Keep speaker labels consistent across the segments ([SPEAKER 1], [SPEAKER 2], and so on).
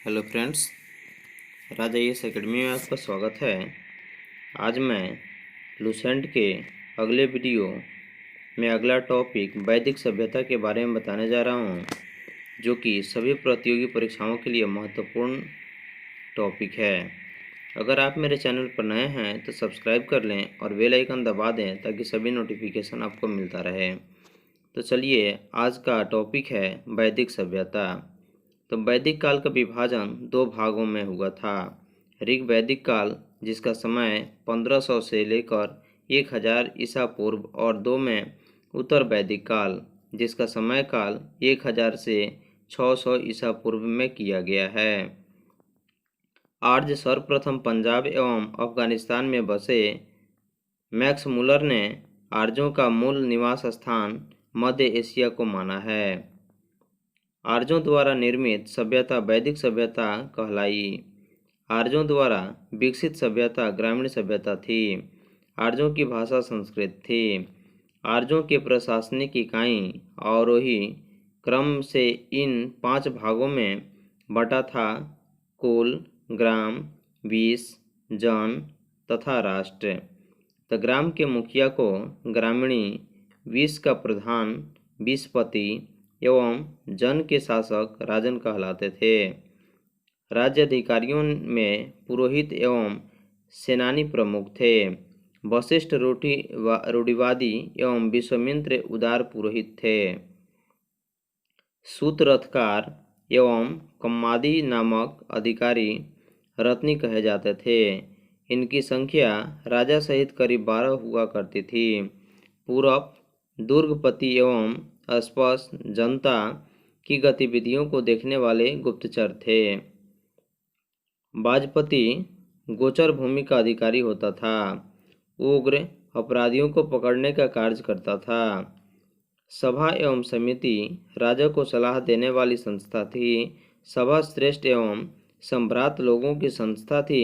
[SPEAKER 1] Hello friends, राजा yes academy में आपका स्वागत है। आज मैं लुसेंट के अगले वीडियो में अगला टॉपिक वैदिक सभ्यता के बारे में बताने जा रहा हूँ, जो कि सभी प्रतियोगी परीक्षाओं के लिए महत्वपूर्ण टॉपिक है। अगर आप मेरे चैनल पर नए हैं तो सब्सक्राइब कर लें और बेल आइकन दबा दें ताकि सभी नोटिफिकेशन आपको मिलता रहे। तो चलिए, आज का टॉपिक है वैदिक सभ्यता। तो वैदिक काल का विभाजन दो भागों में हुआ था। ऋग वैदिक काल, जिसका समय 1500 से लेकर 1000 ईसा पूर्व, और दो में उत्तर वैदिक काल, जिसका समय काल 1000 से 600 ईसा पूर्व में किया गया है। आर्य सर्वप्रथम पंजाब एवं अफगानिस्तान में बसे। मैक्स मुलर ने आर्यों का मूल निवास स्थान मध्य एशिया को माना है। आर्यों द्वारा निर्मित सभ्यता वैदिक सभ्यता कहलाई। आर्यों द्वारा विकसित सभ्यता ग्रामीण सभ्यता थी। आर्यों की भाषा संस्कृत थी। आर्यों के प्रशासनिक इकाई आरोही क्रम से इन 5 भागों में बटा था: कुल, ग्राम, विष, जन तथा राष्ट्र। तो ग्राम के मुखिया को ग्रामीणी, विष का प्रधान विषपति एवं जन के शासक राजन कहलाते थे। राज्य अधिकारियों में पुरोहित एवं सेनानी प्रमुख थे। वशिष्ठ रूढ़िवादी एवं विश्वामित्र उदार पुरोहित थे। सूत रथकार एवं कम्मादी नामक अधिकारी रत्नी कहे जाते थे। इनकी संख्या राजा सहित करीब 12 हुआ करती थी। पूरब दुर्गपति एवं स्पष्ट जनता की गतिविधियों को देखने वाले गुप्तचर थे। वाजपति गोचर भूमि का अधिकारी होता था। उग्र अपराधियों को पकड़ने का कार्य करता था। सभा एवं समिति राजा को सलाह देने वाली संस्था थी। सभा श्रेष्ठ एवं सम्भ्रात लोगों की संस्था थी,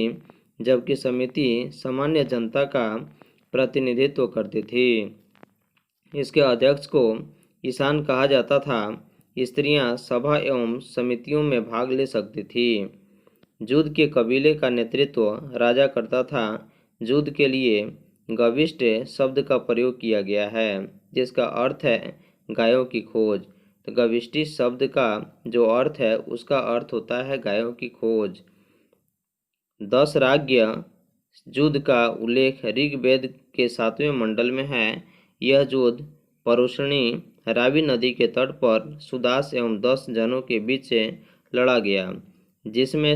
[SPEAKER 1] जबकि समिति सामान्य जनता का प्रतिनिधित्व करती थी। इसके अध्यक्ष को ईशान कहा जाता था। स्त्रियां सभा एवं समितियों में भाग ले सकती थी। युद्ध के कबीले का नेतृत्व राजा करता था। युद्ध के लिए गविष्ट शब्द का प्रयोग किया गया है, जिसका अर्थ है गायों की खोज। तो गविष्टि शब्द का जो अर्थ है, उसका अर्थ होता है गायों की खोज। 10 राज्ञ युद्ध का उल्लेख ऋग्वेद के 7वें मंडल में है। यह युद्ध परुष्णी रावी नदी के तट पर सुदास एवं 10 जनों के बीच से लड़ा गया, जिसमें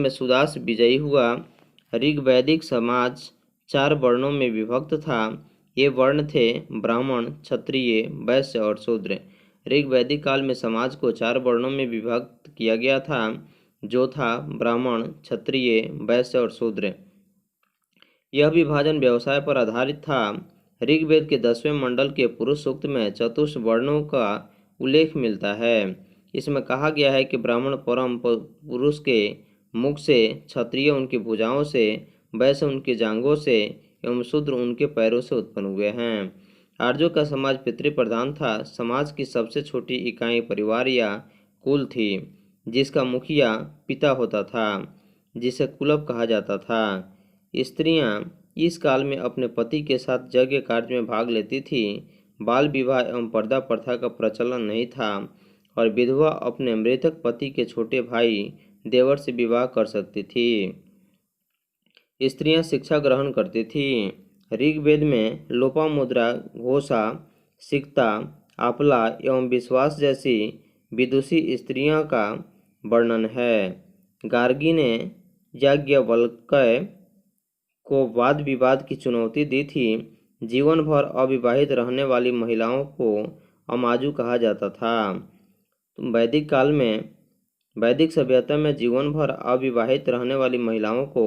[SPEAKER 1] सुदास विजयी हुआ। ऋग्वैदिक समाज 4 वर्णों में विभक्त था। ये वर्ण थे ब्राह्मण, क्षत्रिय, वैश्य और शूद्र। ऋग्वैदिक काल में समाज को 4 वर्णों में विभक्त किया गया था, जो था ब्राह्मण, क्षत्रिय, वैश्य और शूद्र। यह विभाजन व्यवसाय पर आधारित था। ऋग्वेद के 10वें मंडल के पुरुष सूक्त में चतुर्थ वर्णों का उल्लेख मिलता है। इसमें कहा गया है कि ब्राह्मण परम पुरुष के मुख से, क्षत्रिय उनकी भुजाओं से, वैश्य उनकी जांघों से एवं शूद्र उनके पैरों से उत्पन्न हुए हैं। आर्यों का समाज पितृप्रधान था। समाज की सबसे छोटी इकाई परिवार या कुल थी, जिसका मुखिया पिता होता था, जिसे कुलप कहा जाता था। स्त्रियां इस काल में अपने पति के साथ यज्ञ कार्य में भाग लेती थी। बाल विवाह एवं पर्दा प्रथा का प्रचलन नहीं था, और विधवा अपने मृतक पति के छोटे भाई देवर से विवाह कर सकती थी। स्त्रियां शिक्षा ग्रहण करती थी। ऋग्वेद में लोपामुद्रा, घोषा, सिक्ता, आपला एवं विश्वास जैसी विदुषी स्त्रियों का वर्णन है। गार्गी ने याज्ञवल्क्य को वाद विवाद की चुनौती दी थी। जीवन भर अविवाहित रहने वाली महिलाओं को अमाजु कहा जाता था। वैदिक काल में वैदिक सभ्यता में जीवन भर अविवाहित रहने वाली महिलाओं को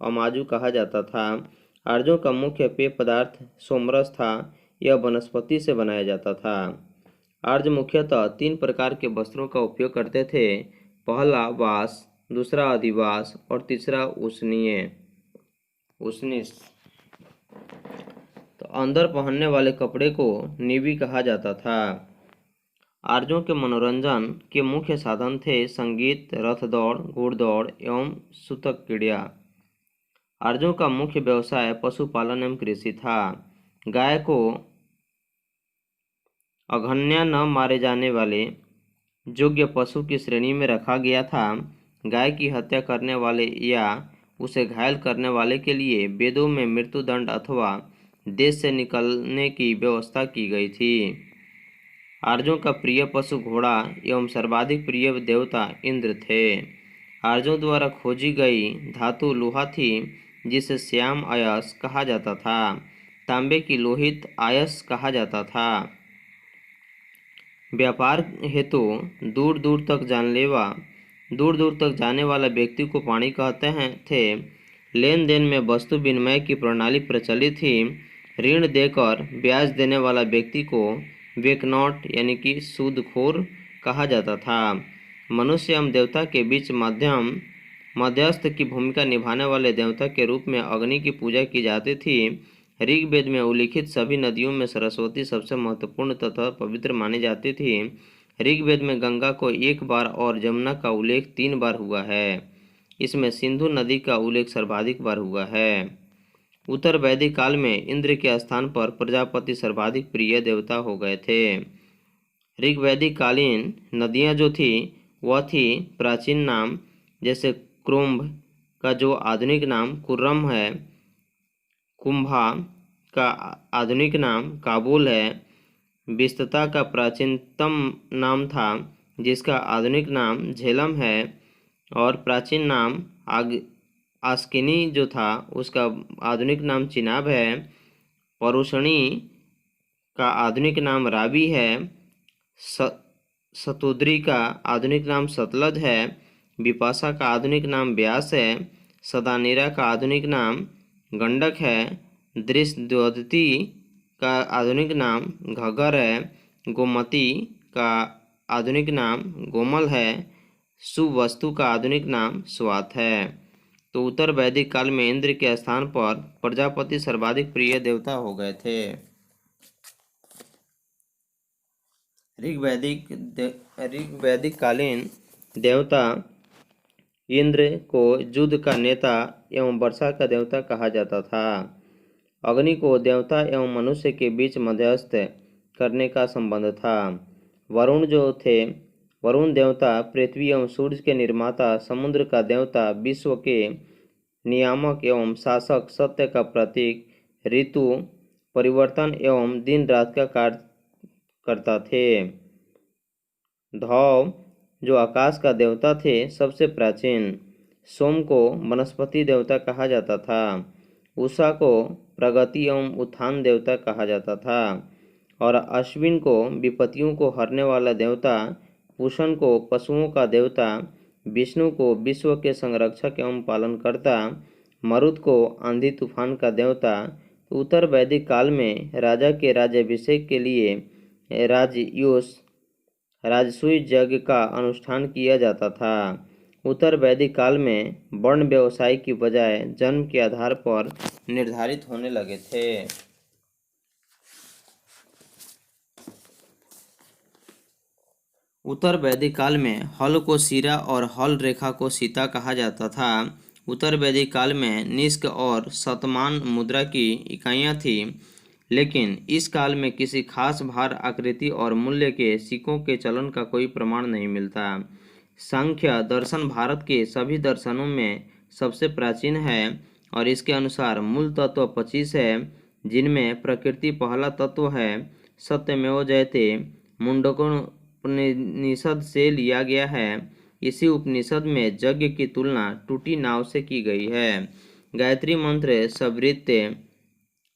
[SPEAKER 1] अमाजु कहा जाता था। आर्यों का मुख्य पेय पदार्थ सोमरस था। यह वनस्पति से बनाया जाता था। आर्य मुख्यतः 3 प्रकार के वस्त्रों का उपयोग करते थे। पहला वास, दूसरा अधिवास और तीसरा उष्णिस। तो अंदर पहनने वाले कपड़े को निवी कहा जाता था। आर्यों के मनोरंजन के मुख्य साधन थे संगीत, रथ दौड़, घुड़दौड़ एवं सूतक क्रीड़ा। आर्यों का मुख्य व्यवसाय पशुपालन एवं कृषि था। गाय को अघन्या न मारे जाने वाले योग्य पशु की श्रेणी में रखा गया था। गाय की हत्या करने वाले या उसे घायल करने वाले के लिए वेदों में मृत्युदंड अथवा देश से निकलने की व्यवस्था की गई थी। आर्यों का प्रिय पशु घोड़ा एवं सर्वाधिक प्रिय देवता इंद्र थे। आर्यों द्वारा खोजी गई धातु लोहा थी, जिसे श्याम अयस कहा जाता था। तांबे की लोहित आयस कहा जाता था। व्यापार हेतु दूर दूर तक जाने वाला व्यक्ति को पाणी कहते थे। लेन देन में वस्तु विनिमय की प्रणाली प्रचलित थी। ऋण देकर ब्याज देने वाला व्यक्ति को बेकनॉट यानी कि सूदखोर कहा जाता था। मनुष्य एवं देवता के बीच मध्यस्थ की भूमिका निभाने वाले देवता के रूप में अग्नि की पूजा की जाती थी। ऋग्वेद में उल्लिखित सभी नदियों में सरस्वती सबसे महत्वपूर्ण तथा पवित्र मानी जाती थी। ऋग्वेद में गंगा को 1 बार और जमुना का उल्लेख 3 बार हुआ है। इसमें सिंधु नदी का उल्लेख सर्वाधिक बार हुआ है। उत्तर वैदिक काल में इंद्र के स्थान पर प्रजापति सर्वाधिक प्रिय देवता हो गए थे। ऋग्वैदिक कालीन नदियां जो थी वह थी प्राचीन नाम, जैसे कुंभ का जो आधुनिक नाम कुर्रम है, कुंभा का आधुनिक नाम काबुल है, बिस्तता का प्राचीनतम नाम था जिसका आधुनिक नाम झेलम है, और प्राचीन नाम आस्किनी जो था उसका आधुनिक नाम चिनाब है। परुषणी का आधुनिक नाम रावी है। सतोद्री का आधुनिक नाम सतलज है। विपाशा का आधुनिक नाम ब्यास है। सदानीरा का आधुनिक नाम गंडक है। दृष्टद्योतती का आधुनिक नाम घग्गर है। गोमती का आधुनिक नाम गोमल है। सुवस्तु का आधुनिक नाम स्वात है। तो उत्तर वैदिक काल में इंद्र के स्थान पर प्रजापति सर्वाधिक प्रिय देवता हो गए थे। ऋग्वैदिक कालीन देवता इंद्र को युद्ध का नेता एवं वर्षा का देवता कहा जाता था। अग्नि को देवता एवं मनुष्य के बीच मध्यस्थ करने का संबंध था। वरुण देवता पृथ्वी एवं सूर्य के निर्माता, समुद्र का देवता, विश्व के नियामक एवं शासक, सत्य का प्रतीक, ऋतु परिवर्तन एवं दिन रात का कार्य करता थे। धौव जो आकाश का देवता थे सबसे प्राचीन। सोम को वनस्पति देवता कहा जाता था। उषा को प्रगति एवं उत्थान देवता कहा जाता था, और अश्विन को विपत्तियों को हरने वाला देवता, पूषण को पशुओं का देवता, विष्णु को विश्व के संरक्षक एवं पालनकर्ता, मरुत को आंधी तूफान का देवता। उत्तर वैदिक काल में राजा के राज्याभिषेक के लिए राजसूय यज्ञ का अनुष्ठान किया जाता था। उत्तर वैदिक काल में वर्ण व्यवसाय की बजाय जन्म के आधार पर निर्धारित होने लगे थे। उत्तर वैदिक काल में हल को सिरा और हल रेखा को सीता कहा जाता था। उत्तर वैदिक काल में निष्क और शतमान मुद्रा की इकाइयाँ थीं, लेकिन इस काल में किसी खास भार, आकृति और मूल्य के सिक्कों के चलन का कोई प्रमाण नहीं मिलता। सांख्य दर्शन भारत के सभी दर्शनों में सबसे प्राचीन है और इसके अनुसार मूल तत्व 25 है, जिनमें प्रकृति पहला तत्व है। सत्यमेव जयते मुंडकोपनिषद से लिया गया है। इसी उपनिषद में यज्ञ की तुलना टूटी नाव से की गई है। गायत्री मंत्र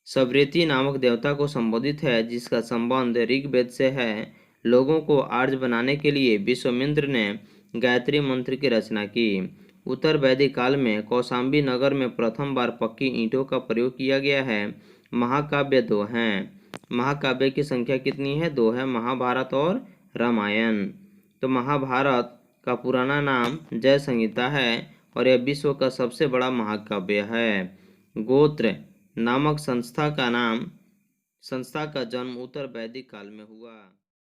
[SPEAKER 1] सवृति नामक देवता को संबोधित है, जिसका संबंध ऋग्वेद से है। लोगों को आर्य बनाने के लिए विश्वामित्र ने गायत्री मंत्र की रचना की। उत्तर वैदिक काल में कौशाम्बी नगर में प्रथम बार पक्की ईंटों का प्रयोग किया गया है। महाकाव्य 2 हैं। महाकाव्य की संख्या कितनी है? 2 है, महाभारत और रामायण। तो महाभारत का पुराना नाम जय संहिता है और यह विश्व का सबसे बड़ा महाकाव्य है। गोत्र नामक संस्था का जन्म उत्तर वैदिक काल में हुआ।